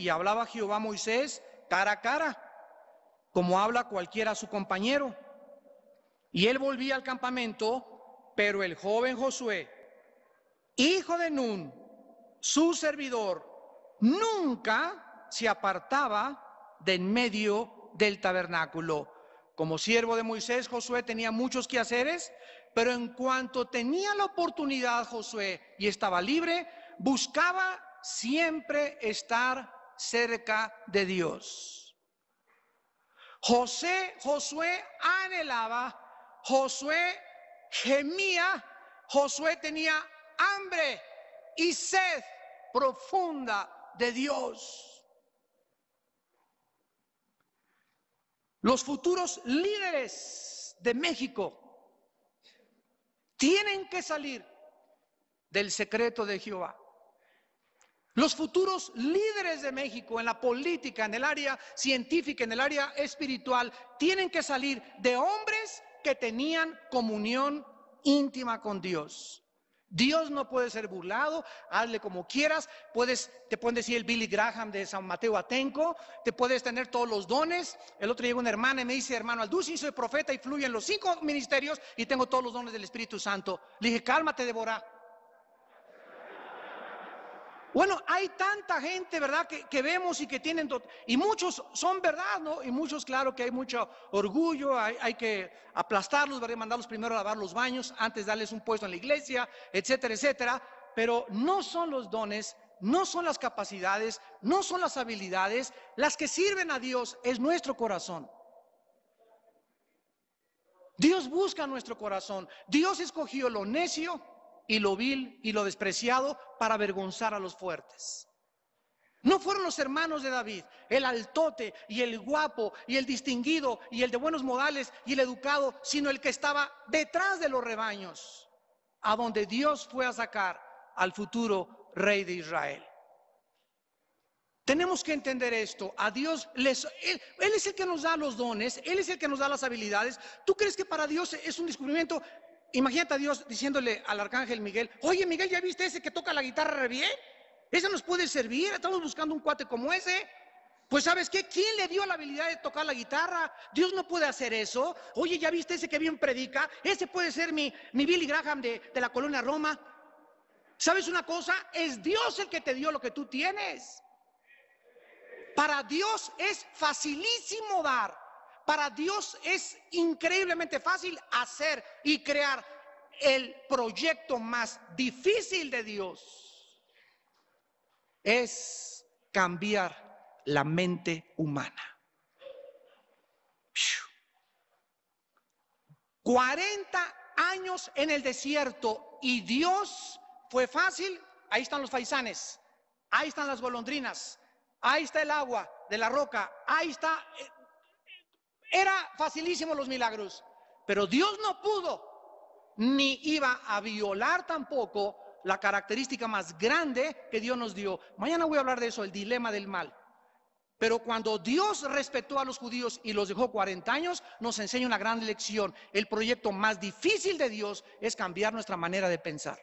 y hablaba Jehová a Moisés cara a cara, como habla cualquiera a su compañero. Y él volvía al campamento, pero el joven Josué, hijo de Nun, su servidor, nunca se apartaba de en medio del tabernáculo. Como siervo de Moisés, Josué tenía muchos quehaceres, pero en cuanto tenía la oportunidad Josué y estaba libre, buscaba siempre estar cerca de Dios. Josué anhelaba, Josué gemía, Josué tenía hambre y sed profunda de Dios. Los futuros líderes de México tienen que salir del secreto de Jehová. Los futuros líderes de México en la política, en el área científica, en el área espiritual, tienen que salir de hombres que tenían comunión íntima con Dios. Dios no puede ser burlado, hazle como quieras, te pueden decir el Billy Graham de San Mateo Atenco, te puedes tener todos los dones. El otro día llegó una hermana y me dice, hermano Alducin, soy profeta y fluyo en los 5 ministerios y tengo todos los dones del Espíritu Santo. Le dije, cálmate, Débora. Bueno, hay tanta gente, ¿verdad?, que vemos y que tienen, y muchos son verdad, ¿no? Y muchos, claro que hay mucho orgullo, hay que aplastarlos, ¿verdad?, mandarlos primero a lavar los baños, antes darles un puesto en la iglesia, etcétera, etcétera. Pero no son los dones, no son las capacidades, no son las habilidades, las que sirven a Dios, es nuestro corazón. Dios busca nuestro corazón. Dios escogió lo necio y lo vil y lo despreciado para avergonzar a los fuertes. No fueron los hermanos de David, el altote y el guapo y el distinguido y el de buenos modales y el educado, sino el que estaba detrás de los rebaños, a donde Dios fue a sacar al futuro rey de Israel. Tenemos que entender esto. A Dios, Él es el que nos da los dones, Él es el que nos da las habilidades. ¿Tú crees que para Dios es un descubrimiento? Imagínate a Dios diciéndole al arcángel Miguel, oye Miguel, ¿ya viste ese que toca la guitarra re bien? Ese nos puede servir, estamos buscando un cuate como ese. Pues ¿sabes qué? ¿Quién le dio la habilidad de tocar la guitarra? Dios no puede hacer eso. Oye, ¿ya viste ese que bien predica? Ese puede ser mi Billy Graham de la colonia Roma. ¿Sabes una cosa? Es Dios el que te dio lo que tú tienes. Para Dios es facilísimo dar. Para Dios es increíblemente fácil hacer y crear. El proyecto más difícil de Dios es cambiar la mente humana. 40 años en el desierto y Dios fue fácil. Ahí están los faisanes, ahí están las golondrinas, ahí está el agua de la roca, ahí está. Era facilísimo los milagros, pero Dios no pudo, ni iba a violar tampoco la característica más grande que Dios nos dio. Mañana voy a hablar de eso, el dilema del mal. Pero cuando Dios respetó a los judíos y los dejó 40 años, nos enseña una gran lección. El proyecto más difícil de Dios es cambiar nuestra manera de pensar.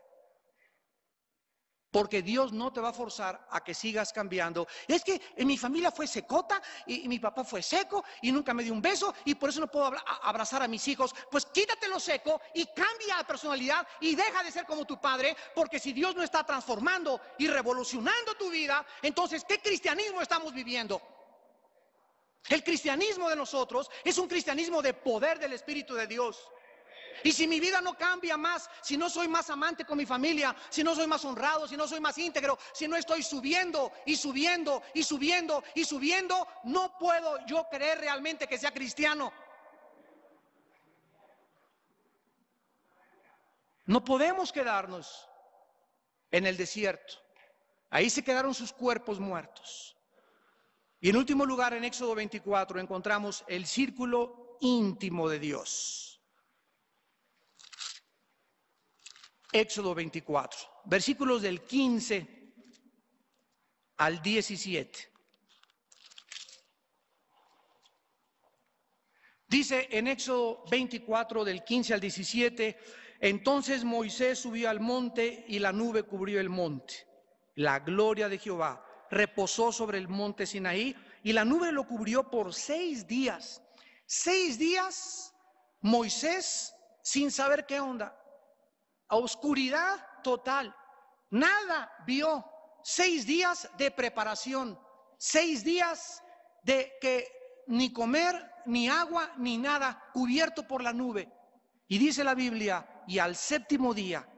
Porque Dios no te va a forzar a que sigas cambiando. Es que en mi familia fue secota y mi papá fue seco y nunca me dio un beso y por eso no puedo abrazar a mis hijos. Pues quítate lo seco y cambia la personalidad y deja de ser como tu padre, porque si Dios no está transformando y revolucionando tu vida, entonces ¿qué cristianismo estamos viviendo? El cristianismo de nosotros es un cristianismo de poder del Espíritu de Dios. Y si mi vida no cambia más, si no soy más amante con mi familia, si no soy más honrado, si no soy más íntegro, si no estoy subiendo y subiendo y subiendo y subiendo, no puedo yo creer realmente que sea cristiano. No podemos quedarnos en el desierto. Ahí se quedaron sus cuerpos muertos. Y en último lugar, en Éxodo 24, encontramos el círculo íntimo de Dios. Éxodo 24, versículos del 15 al 17. Dice en Éxodo 24, del 15 al 17, entonces Moisés subió al monte y la nube cubrió el monte. La gloria de Jehová reposó sobre el monte Sinaí y la nube lo cubrió por 6 días. 6 días Moisés sin saber qué onda, a oscuridad total, nada vio. 6 días de preparación, 6 días de que ni comer, ni agua, ni nada, cubierto por la nube. Y dice la Biblia, y al 7º día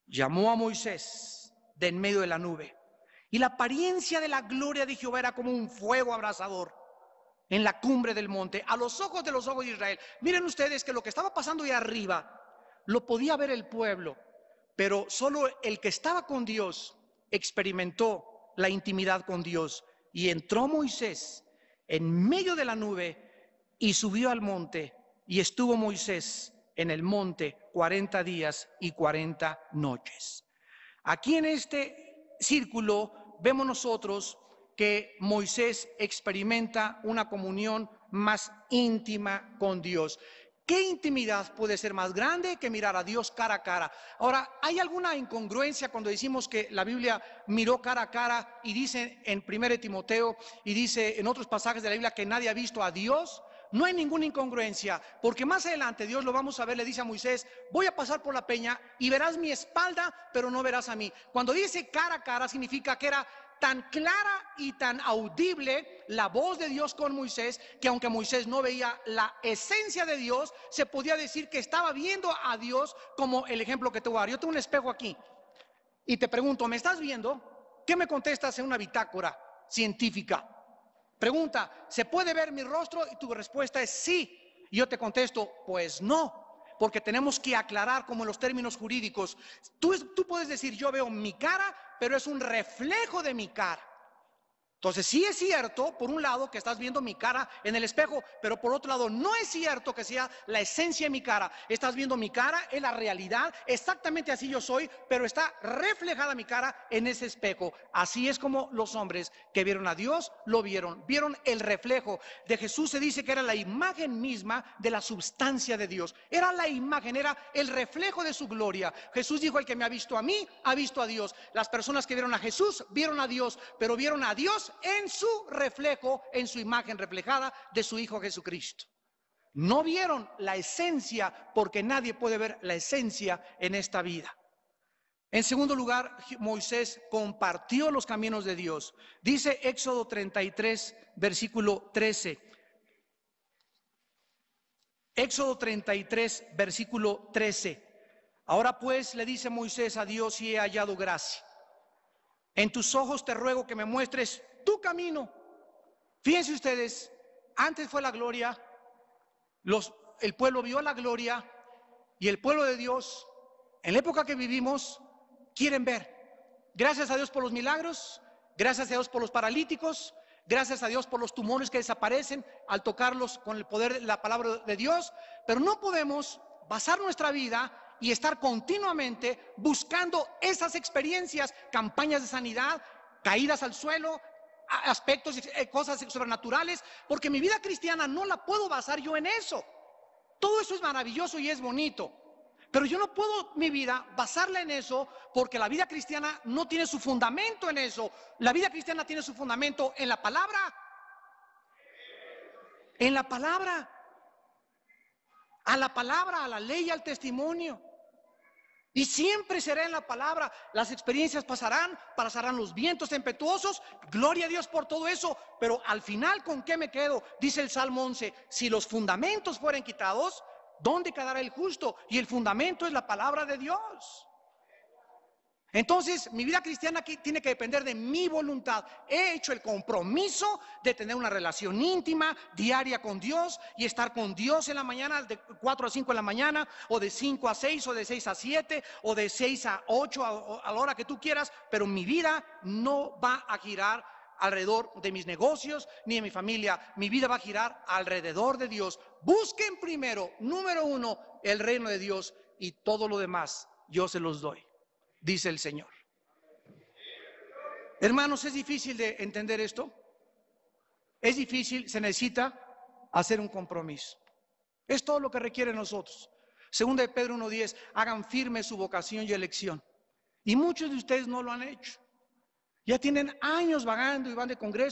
llamó a Moisés de en medio de la nube. Y la apariencia de la gloria de Jehová era como un fuego abrasador en la cumbre del monte, a los ojos de Israel. Miren ustedes que lo que estaba pasando ahí arriba lo podía ver el pueblo, pero solo el que estaba con Dios experimentó la intimidad con Dios. Y entró Moisés en medio de la nube y subió al monte, y estuvo Moisés en el monte 40 días y 40 noches. Aquí en este círculo vemos nosotros que Moisés experimenta una comunión más íntima con Dios. ¿Qué intimidad puede ser más grande que mirar a Dios cara a cara? Ahora, ¿hay alguna incongruencia cuando decimos que la Biblia miró cara a cara y dice en 1 Timoteo y dice en otros pasajes de la Biblia que nadie ha visto a Dios? No hay ninguna incongruencia, porque más adelante Dios, lo vamos a ver, le dice a Moisés: voy a pasar por la peña y verás mi espalda, pero no verás a mí. Cuando dice cara a cara, significa que era tan clara y tan audible la voz de Dios con Moisés, que aunque Moisés no veía la esencia de Dios, se podía decir que estaba viendo a Dios, como el ejemplo que te voy a dar. Yo tengo un espejo aquí y te pregunto: ¿me estás viendo? ¿Qué me contestas en una bitácora científica? Pregunta: ¿se puede ver mi rostro? Y tu respuesta es sí. Y yo te contesto: pues no, porque tenemos que aclarar como en los términos jurídicos. Tú puedes decir: yo veo mi cara, pero es un reflejo de mi cara. Entonces sí es cierto, por un lado, que estás viendo mi cara en el espejo, pero por otro lado no es cierto que sea la esencia de mi cara. Estás viendo mi cara, es la realidad, exactamente así yo soy, pero está reflejada mi cara en ese espejo. Así es como los hombres que vieron a Dios lo vieron el reflejo de Jesús. Se dice que era la imagen misma de la substancia de Dios, era la imagen, era el reflejo de su gloria. Jesús dijo: el que me ha visto a mí, ha visto a Dios. Las personas que vieron a Jesús, vieron a Dios, pero vieron a Dios en su reflejo, en su imagen reflejada de su Hijo Jesucristo. No vieron la esencia, porque nadie puede ver la esencia en esta vida. En segundo lugar, Moisés compartió los caminos de Dios. Dice Éxodo 33, versículo 13. Éxodo 33, versículo 13. Ahora pues, le dice Moisés a Dios: si he hallado gracia en tus ojos, te ruego que me muestres tu camino. Fíjense ustedes, antes fue la gloria, el pueblo vio la gloria, y el pueblo de Dios, en la época que vivimos, quieren ver. Gracias a Dios por los milagros, gracias a Dios por los paralíticos, gracias a Dios por los tumores que desaparecen al tocarlos con el poder de la palabra de Dios, pero no podemos basar nuestra vida y estar continuamente buscando esas experiencias, campañas de sanidad, caídas al suelo, aspectos, cosas sobrenaturales, porque mi vida cristiana no la puedo basar yo en eso. Todo eso es maravilloso y es bonito, pero yo no puedo mi vida basarla en eso, porque la vida cristiana no tiene su fundamento en eso. La vida cristiana tiene su fundamento en la palabra. En la palabra. A la palabra, a la ley y al testimonio. Y siempre será en la palabra. Las experiencias pasarán los vientos tempestuosos. Gloria a Dios por todo eso. Pero al final, ¿con qué me quedo? Dice el Salmo 11: si los fundamentos fueren quitados, ¿dónde quedará el justo? Y el fundamento es la palabra de Dios. Entonces, mi vida cristiana aquí tiene que depender de mi voluntad. He hecho el compromiso de tener una relación íntima, diaria con Dios, y estar con Dios en la mañana, de 4 a 5 de la mañana, o de 5 a 6, o de 6 a 7, o de 6 a 8, a la hora que tú quieras, pero mi vida no va a girar alrededor de mis negocios ni de mi familia. Mi vida va a girar alrededor de Dios. Busquen primero, número 1, el reino de Dios, y todo lo demás yo se los doy, dice el Señor. Hermanos, ¿es difícil de entender esto? Es difícil, se necesita hacer un compromiso. Es todo lo que requiere nosotros. Segunda de Pedro 1:10, hagan firme su vocación y elección. Y muchos de ustedes no lo han hecho. Ya tienen años vagando y van de congreso